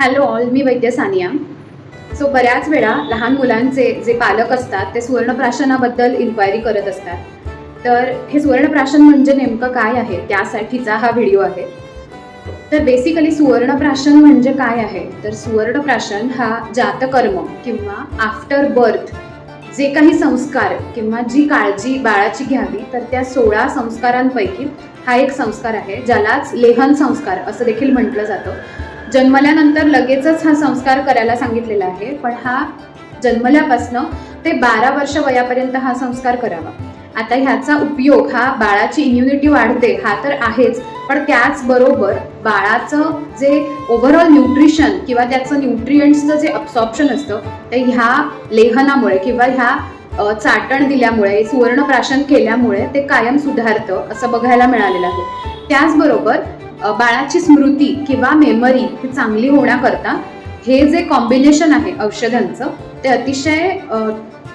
Hello all, मी वैद्य Sania. So बऱ्याच वेळा लहान मुलांचे जे पालक असतात ते सुवर्णप्राशनाबद्दल इन्क्वायरी करत असतात. तर हे सुवर्णप्राशन म्हणजे नेमकं काय आहे त्यासाठीचा हा व्हिडिओ आहे. तर बेसिकली सुवर्णप्राशन म्हणजे काय आहे, तर सुवर्णप्राशन हा जातकर्म किंवा आफ्टर बर्थ जे काही संस्कार किंवा जी काळजी बाळाची घ्यावी, तर त्या 16 संस्कारांपैकी हा एक संस्कार आहे, ज्यालाच लेहन संस्कार असं देखील म्हटलं जातं. जन्मल्यानंतर लगेचच हा संस्कार करायला सांगितलेला आहे, पण हा जन्मल्यापासनं ते 12 वर्ष वयापर्यंत हा संस्कार करावा. आता ह्याचा उपयोग हा बाळाची इम्युनिटी वाढते हा तर आहेच, पण त्याचबरोबर बाळाचं जे ओव्हरऑल न्यूट्रिशन किंवा त्याचं न्यूट्रिएंट्सचं जे अब्सॉर्प्शन असतं ते ह्या लेहनामुळे किंवा ह्या चाटण दिल्यामुळे, सुवर्णप्राशन केल्यामुळे ते कायम सुधारतं असं बघायला मिळालेलं आहे. त्याचबरोबर बाळाची स्मृती किंवा मेमरी ही चांगली होण्याकरता हे जे कॉम्बिनेशन आहे औषधांचं ते अतिशय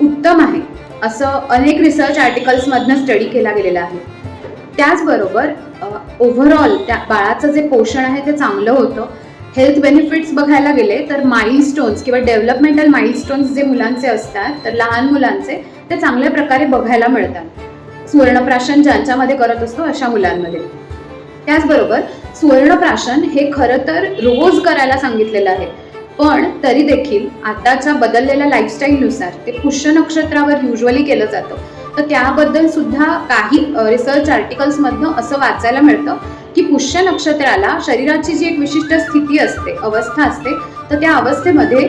उत्तम आहे असं अनेक रिसर्च आर्टिकल्समधनं स्टडी केला गेलेला आहे. त्याचबरोबर ओव्हरऑल त्या बाळाचं जे पोषण आहे ते चांगलं होतं. हेल्थ बेनिफिट्स बघायला गेले तर माइलस्टोन्स किंवा डेव्हलपमेंटल माइलस्टोन्स जे मुलांचे असतात, तर लहान मुलांचे ते चांगल्या प्रकारे बघायला मिळतात सुवर्णप्राशन ज्यांच्यामध्ये करत असतो अशा मुलांमध्ये. त्याचबरोबर सुवर्णप्राशन हे खरं तर रोज करायला सांगितलेलं आहे, पण तरी देखील आताच्या बदललेल्या लाईफस्टाईलनुसार ते पुष्य नक्षत्रावर युजली केलं जातं. तर त्याबद्दल सुद्धा काही रिसर्च आर्टिकल्समधनं असं वाचायला मिळतं की पुष्य नक्षत्राला शरीराची जी एक विशिष्ट स्थिती असते, अवस्था असते, तर त्या अवस्थेमध्ये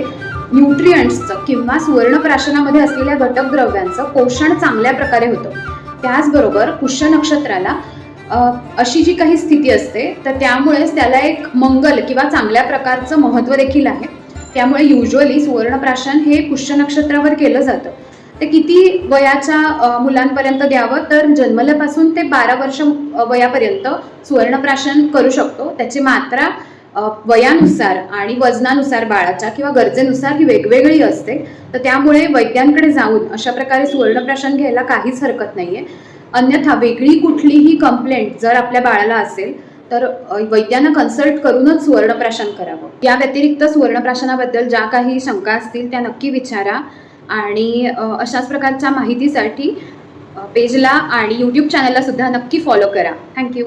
न्यूट्रिएंट्सचं किंवा सुवर्णप्राशनामध्ये असलेल्या घटकद्रव्यांचं पोषण चांगल्या प्रकारे होतं. त्याचबरोबर पुष्य नक्षत्राला अशी जी काही स्थिती असते तर त्यामुळेच त्याला एक मंगल किंवा चांगल्या प्रकारचं महत्त्व देखील आहे. त्यामुळे युजली सुवर्णप्राशन हे पुष्य नक्षत्रावर केलं जातं. ते किती वयाच्या मुलांपर्यंत द्यावं, तर जन्मल्यापासून ते 12 वर्ष वयापर्यंत सुवर्णप्राशन करू शकतो. त्याची मात्रा वयानुसार आणि वजनानुसार बाळाच्या किंवा गरजेनुसार ही वेगवेगळी असते. तर त्यामुळे वैद्यांकडे जाऊन अशा प्रकारे सुवर्णप्राशन घ्यायला काहीच हरकत नाहीये. अन्यथा वेगळी कुठलीही कंप्लेंट जर आपल्या बाळाला असेल तर वैद्यांना कन्सल्ट करूनच सुवर्णप्राशन करावं. या व्यतिरिक्त सुवर्णप्राशनाबद्दल ज्या काही शंका असतील त्या नक्की विचारा आणि अशाच प्रकारच्या माहितीसाठी पेजला आणि यूट्यूब चॅनलला सुद्धा नक्की फॉलो करा. थँक्यू.